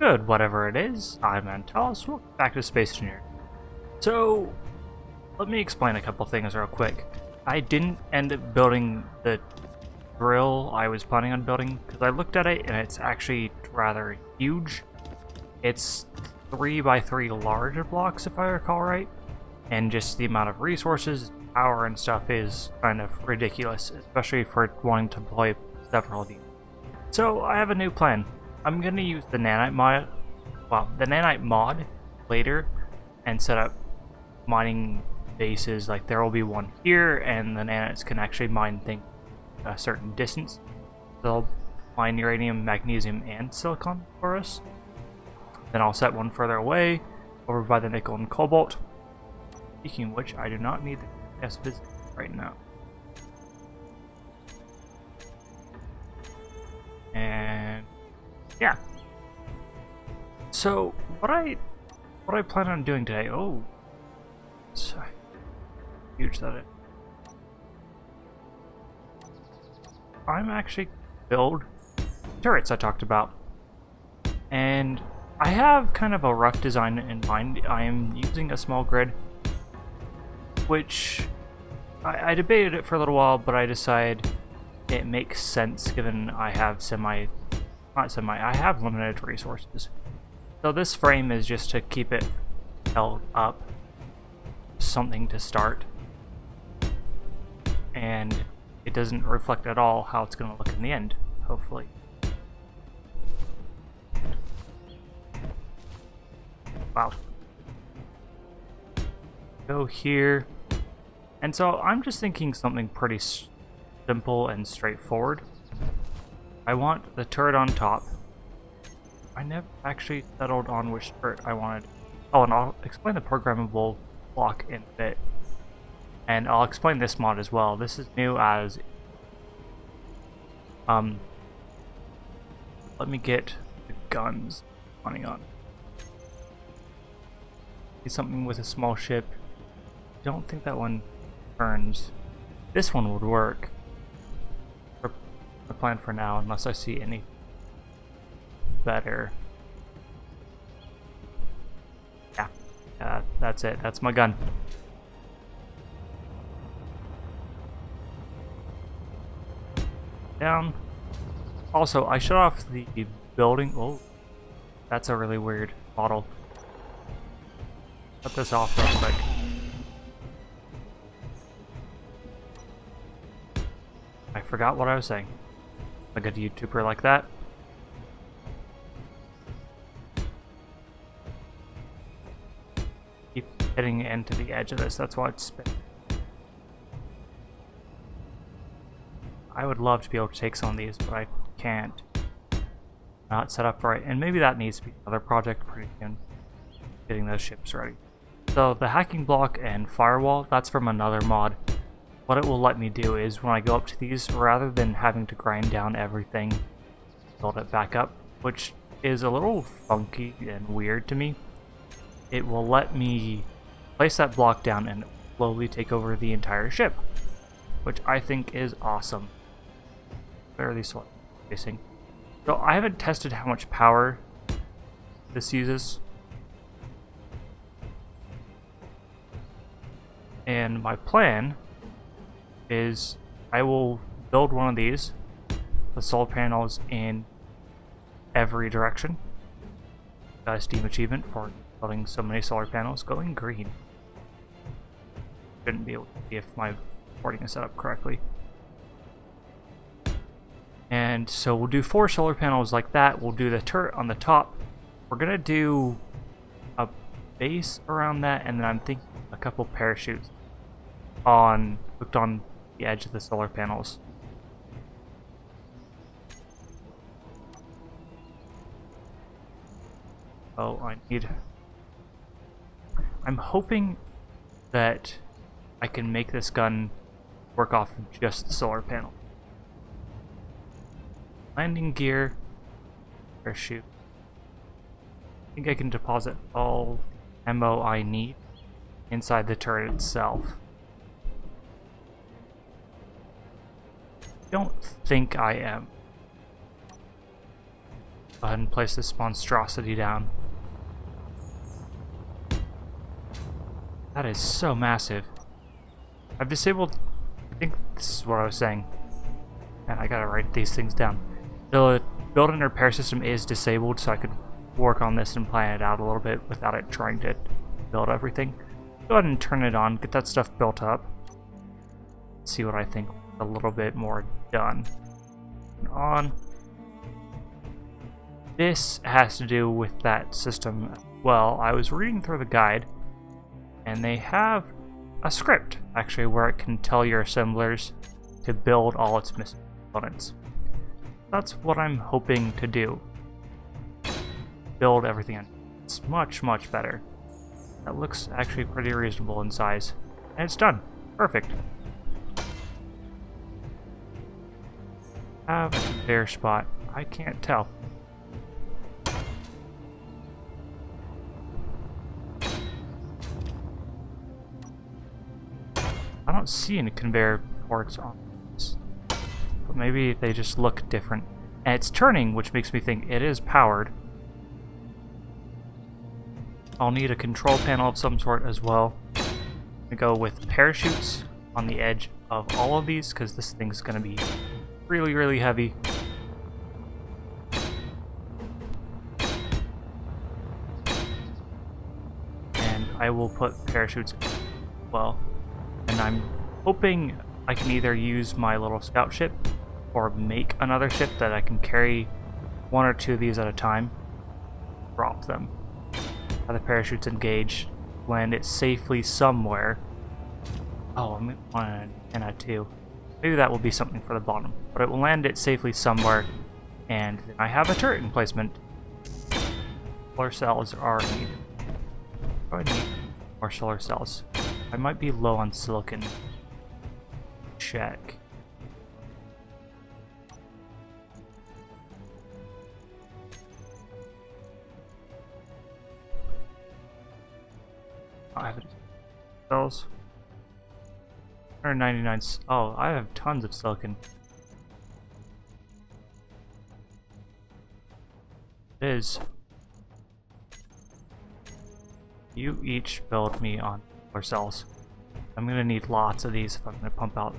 Good, whatever it is. I'm Antalous. Welcome back to Space Engineer. So, let me explain a couple things real quick. I didn't end up building the drill I was planning on building because I looked at it and it's actually rather huge. It's 3 by 3 larger blocks if I recall right, and just the amount of resources, power, and stuff is kind of ridiculous, especially for wanting to deploy several of these. So I have a new plan. I'm gonna use the Nanite mod, later, and set up mining bases. Like there will be one here, and the Nanites can actually mine things a certain distance. They'll mine uranium, magnesium, and silicon for us. Then I'll set one further away, over by the nickel and cobalt. Speaking of which, I do not need the guest visit right now. And yeah. So what I plan on doing today? Oh, it's huge that it. I'm actually build turrets I talked about, and I have kind of a rough design in mind. I am using a small grid, which I debated it for a little while, but I decided it makes sense given I have I have limited resources. So this frame is just to keep it held up, something to start, and it doesn't reflect at all how it's going to look in the end, hopefully. Wow. Go here. And so I'm just thinking something pretty simple and straightforward. I want the turret on top. I never actually settled on which turret I wanted. Oh, and I'll explain the programmable block in a bit. And I'll explain this mod as well. This is new as... let me get the guns running on. Something with a small ship. Don't think that one turns. This one would work. For the plan for now, unless I see any better. Yeah, that's it. That's my gun. Down. Also, I shut off the building. Oh, that's a really weird model. Cut this off real quick. I forgot what I was saying. A good YouTuber like that. Keep hitting into the edge of this, that's why it's spinning. I would love to be able to take some of these, but I can't. Not set up right, and maybe that needs to be another project pretty soon. Getting those ships ready. So the hacking block and firewall, that's from another mod. What it will let me do is when I go up to these, rather than having to grind down everything, build it back up, which is a little funky and weird to me, it will let me place that block down and slowly take over the entire ship, which I think is awesome. Barely facing. So I haven't tested how much power this uses. And my plan is I will build one of these, the solar panels in every direction. Got a Steam achievement for building so many solar panels. Going green. Shouldn't be able to see if my recording is set up correctly. And so we'll do 4 solar panels like that. We'll do the turret on the top. We're gonna do a base around that, and then I'm thinking a couple parachutes hooked on the edge of the solar panels. Oh, I'm hoping that I can make this gun work off of just the solar panel. Landing gear, parachute. I think I can deposit all the ammo I need inside the turret itself. Don't think I am. Go ahead and place this monstrosity down. That is so massive. I've disabled... I think this is what I was saying. And I gotta write these things down. The build and repair system is disabled, so I could work on this and plan it out a little bit without it trying to build everything. Go ahead and turn it on, get that stuff built up. See what I think a little bit more done. On. This has to do with that system as well. I was reading through the guide, and they have a script, actually, where it can tell your assemblers to build all its missing components. That's what I'm hoping to do. Build everything. It's much, much better. That looks actually pretty reasonable in size. And it's done. Perfect. Have a conveyor spot. I can't tell. I don't see any conveyor ports on this. But maybe they just look different. And it's turning, which makes me think it is powered. I'll need a control panel of some sort as well. I'm gonna go with parachutes on the edge of all of these, because this thing's gonna be really, really heavy. And I will put parachutes as well. And I'm hoping I can either use my little scout ship or make another ship that I can carry one or two of these at a time. Drop them. Have the parachutes engaged. Land it safely somewhere. Oh, I'm going to want an antenna too. Maybe that will be something for the bottom. But it will land it safely somewhere. And then I have a turret emplacement. Solar cells are needed. Oh, I need more solar cells. I might be low on silicon. Check. I have cells. 199. Oh, I have tons of silicon. It is. You each build me on solar cells. I'm gonna need lots of these if I'm gonna pump out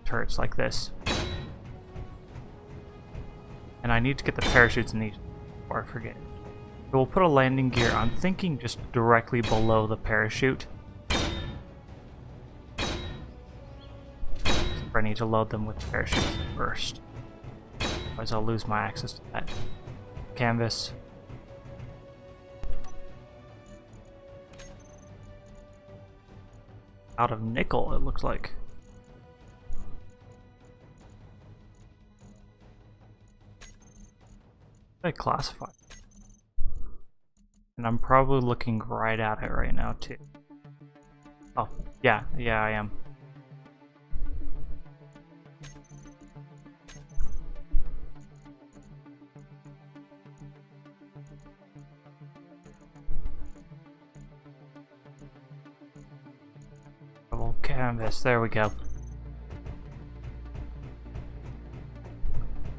turrets like this. And I need to get the parachutes in these before I forget. So we'll put a landing gear, I'm thinking just directly below the parachute. I need to load them with parachutes first. Otherwise I'll lose my access to that canvas. Out of nickel, it looks like. I classify. And I'm probably looking right at it right now too. Oh, yeah, I am. Double canvas, there we go.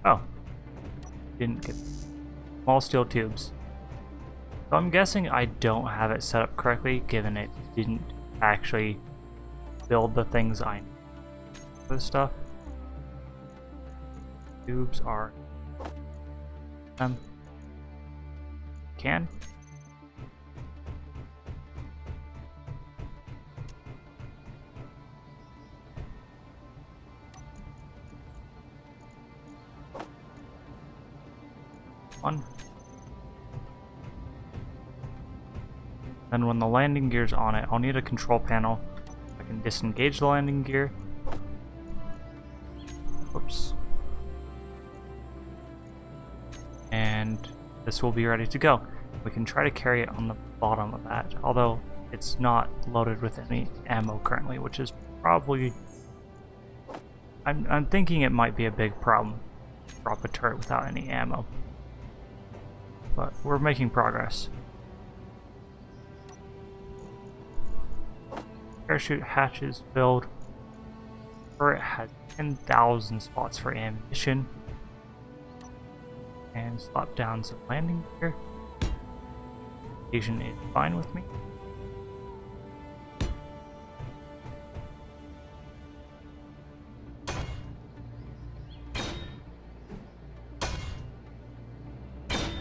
Oh. Didn't get small steel tubes. So I'm guessing I don't have it set up correctly, given it didn't actually build the things I need for this stuff. Tubes are can. One. Then when the landing gear's on it, I'll need a control panel. I can disengage the landing gear. Whoops. And this will be ready to go. We can try to carry it on the bottom of that, although it's not loaded with any ammo currently, which is probably... I'm thinking it might be a big problem. Drop a turret without any ammo. But we're making progress. Parachute hatches filled. Turret has 10,000 spots for ammunition. and slap down some landing gear. Asian is fine with me.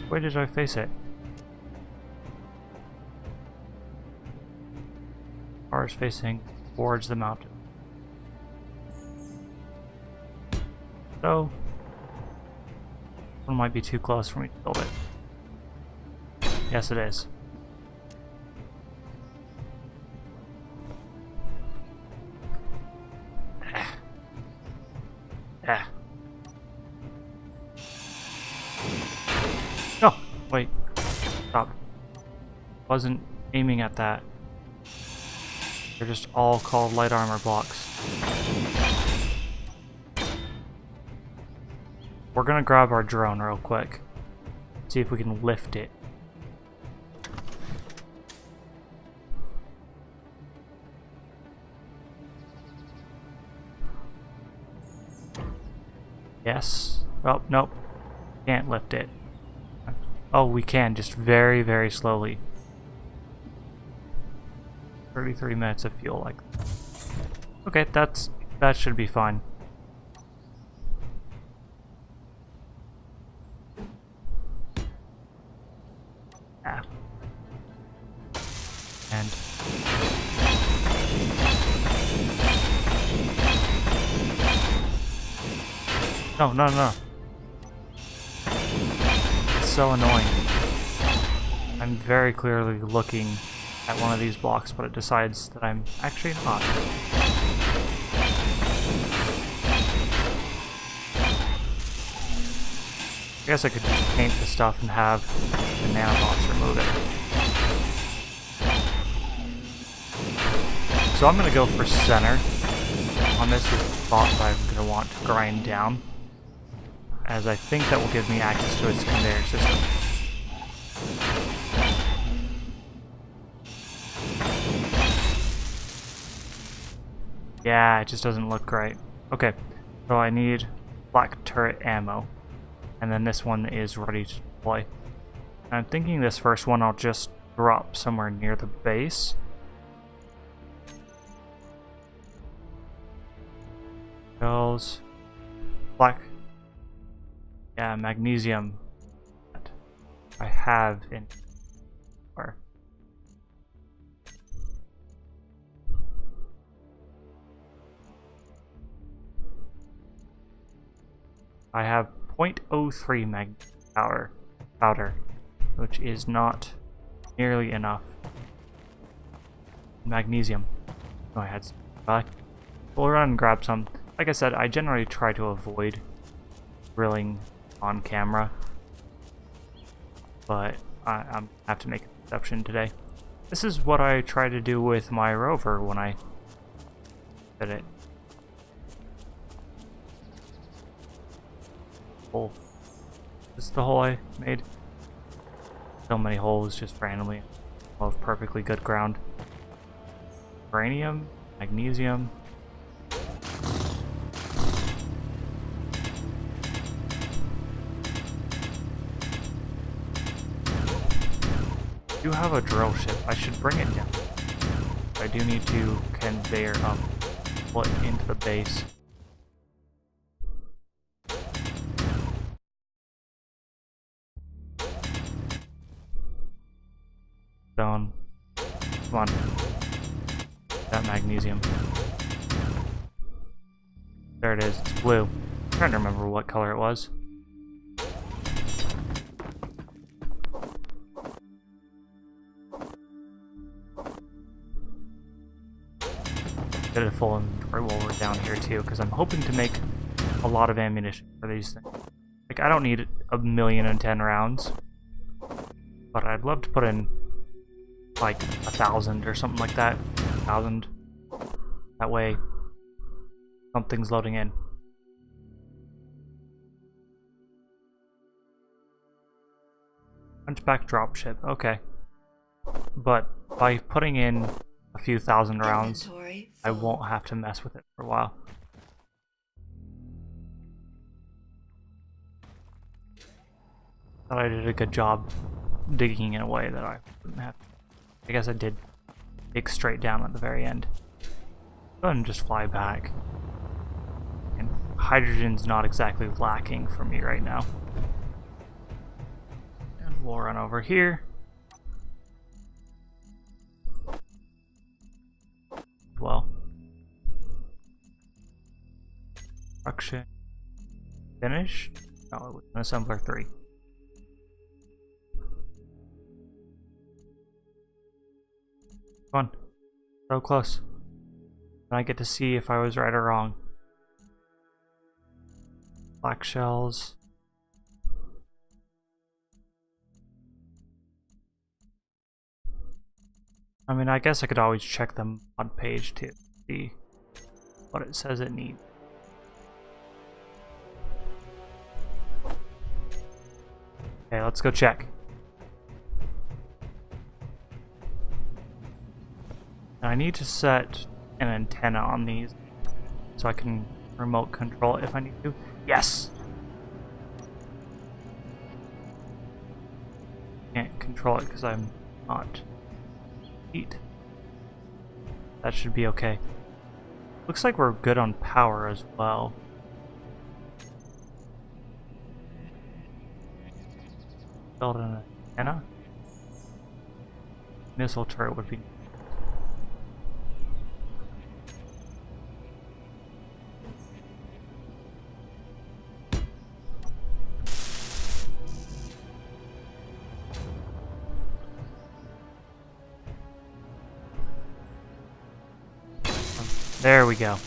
Where did I face it? Car is facing towards the mountain. So, one might be too close for me to build it. Yes, it is. No! Wait. Stop. Wasn't aiming at that. They're just all called light armor blocks. We're gonna grab our drone real quick. See if we can lift it. Yes. Oh, nope. Can't lift it. Oh, we can, just very, very slowly. 33 minutes of fuel, like. Okay, that should be fine. Ah. And no. It's so annoying. I'm very clearly looking at one of these blocks, but it decides that I'm actually not. I guess I could just paint the stuff and have the nanobots remove it. So I'm going to go for center on this spot that I'm going to want to grind down, as I think that will give me access to its conveyor system. Yeah, it just doesn't look right. Okay, so I need black turret ammo, and then this one is ready to deploy. I'm thinking this first one I'll just drop somewhere near the base. Shells, black, yeah, magnesium that I have in or I have 0.03 mag powder, which is not nearly enough. Magnesium. Oh, I had some. We'll run and grab some. Like I said, I generally try to avoid grilling on camera, but I have to make an exception today. This is what I try to do with my rover when I did it. Hole. This is the hole I made. So many holes just randomly. All of perfectly good ground. Uranium, magnesium. I do have a drill ship. I should bring it down. I do need to conveyor up, put into the base. Stone. Come on. That magnesium. There it is. It's blue. I'm trying to remember what color it was. Get a full inventory while we're down here too, because I'm hoping to make a lot of ammunition for these things. Like, I don't need 1,010 rounds, but I'd love to put in like 1,000 or something like that. 1,000. That way, something's loading in. Hunchback dropship. Okay, but by putting in a few thousand rounds, I won't have to mess with it for a while. thought I did a good job digging in a way that I wouldn't have. I guess I did dig straight down at the very end. Go ahead and just fly back. And hydrogen's not exactly lacking for me right now. And we'll run over here. Well. Construction finished. No, it was an assembler 3. Come on. So close. And I get to see if I was right or wrong. Black shells. I mean, I guess I could always check the mod page to see what it says it needs. Okay, let's go check. Now I need to set an antenna on these so I can remote control it if I need to. Yes! Can't control it because I'm not heat. That should be okay. Looks like we're good on power as well. Build an antenna. Missile turret would be. There we go.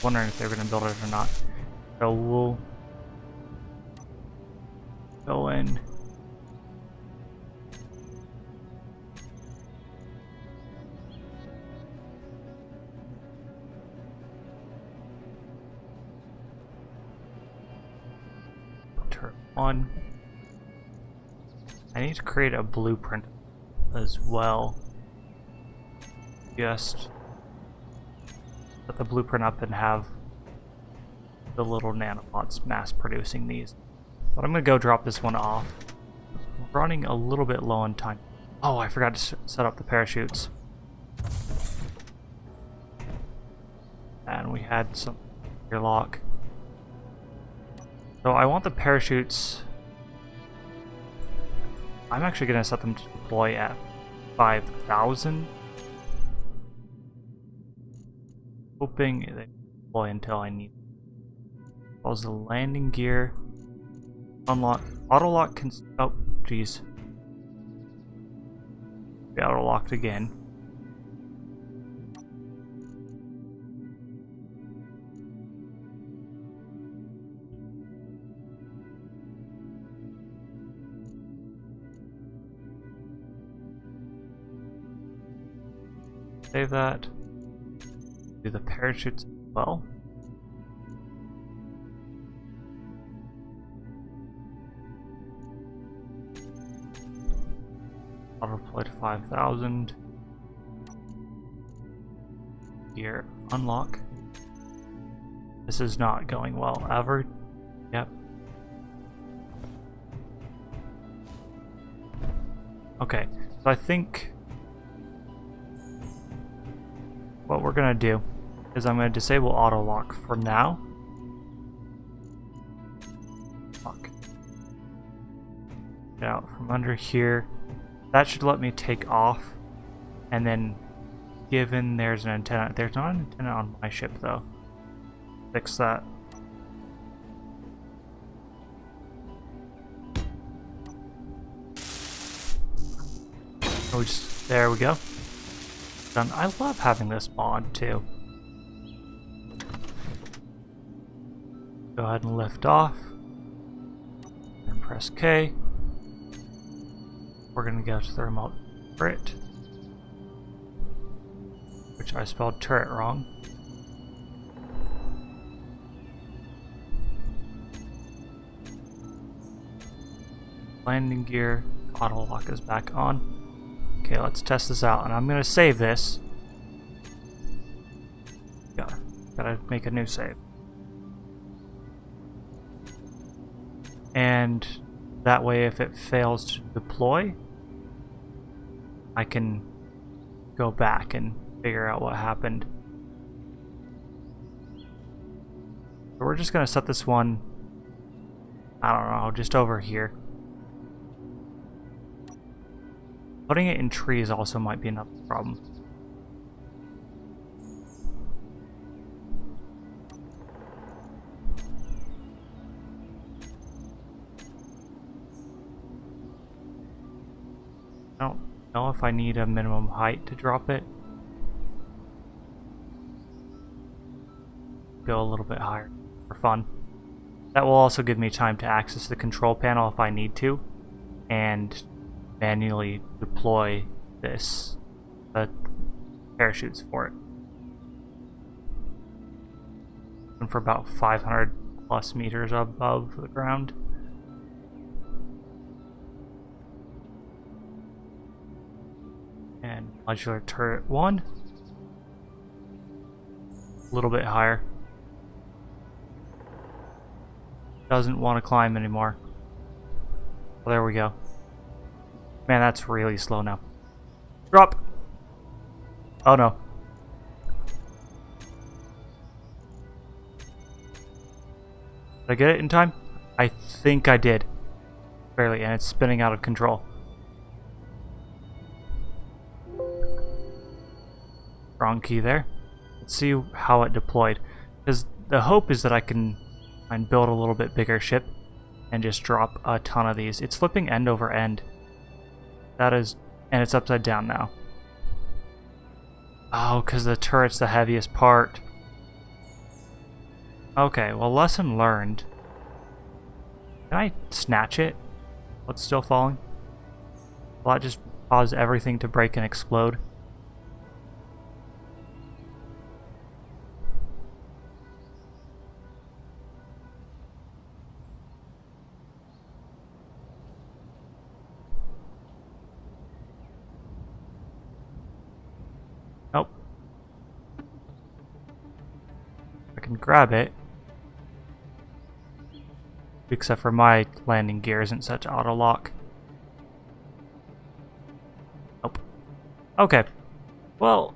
Wondering if they're going to build it or not. So we'll go in. Turret 1. I need to create a blueprint as well. Just set the blueprint up and have the little nanobots mass producing these. But I'm gonna go drop this one off. We're running a little bit low on time. Oh, I forgot to set up the parachutes. And we had some airlock. So I want the parachutes. I'm actually gonna set them to deploy at 5,000. Hoping they deploy until I need. Pause the landing gear. Unlock. Auto lock can. Oh, jeez. Be auto locked again. Save that. Do the parachutes as well. Auto deploy to 5,000. Gear unlock. This is not going well ever. Yep. Okay, so I think what we're gonna do is I'm gonna disable auto lock for now. Lock. Get out from under here. That should let me take off. And then, given there's an antenna, there's not an antenna on my ship though. Fix that. Oh, there we go. Done. I love having this mod too. Go ahead and lift off. And press K. We're gonna go to the remote turret, which I spelled turret wrong. Landing gear, auto lock is back on. Okay, let's test this out, and I'm gonna save this. Gotta make a new save. And That way, if it fails to deploy, I can go back and figure out what happened. So we're just going to set this one, I don't know, just over here. Putting it in trees also might be another problem. I don't know if I need a minimum height to drop it. Go a little bit higher for fun. That will also give me time to access the control panel if I need to, and manually deploy this parachutes for it. And for about 500 plus meters above the ground. And modular turret 1. A little bit higher. Doesn't want to climb anymore. Well, there we go. Man, that's really slow now. Drop! Oh no. Did I get it in time? I think I did. Barely, and it's spinning out of control. Wrong key there. Let's see how it deployed. Because the hope is that I can build a little bit bigger ship and just drop a ton of these. It's flipping end over end. That is, and it's upside down now. Oh, because the turret's the heaviest part. Okay, well, lesson learned. Can I snatch it? What's still falling? Will that just cause everything to break and explode? Nope. I can grab it. Except for my landing gear isn't set to auto lock. Nope. Okay. Well,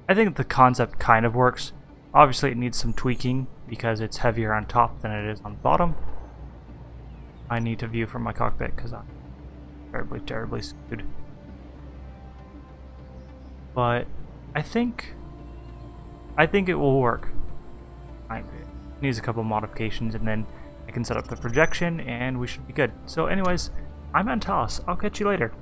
I think the concept kind of works. Obviously it needs some tweaking because it's heavier on top than it is on bottom. I need to view from my cockpit because I'm terribly screwed. But I think it will work. It needs a couple modifications and then I can set up the projection and we should be good. So anyways, I'm Antalous. I'll catch you later.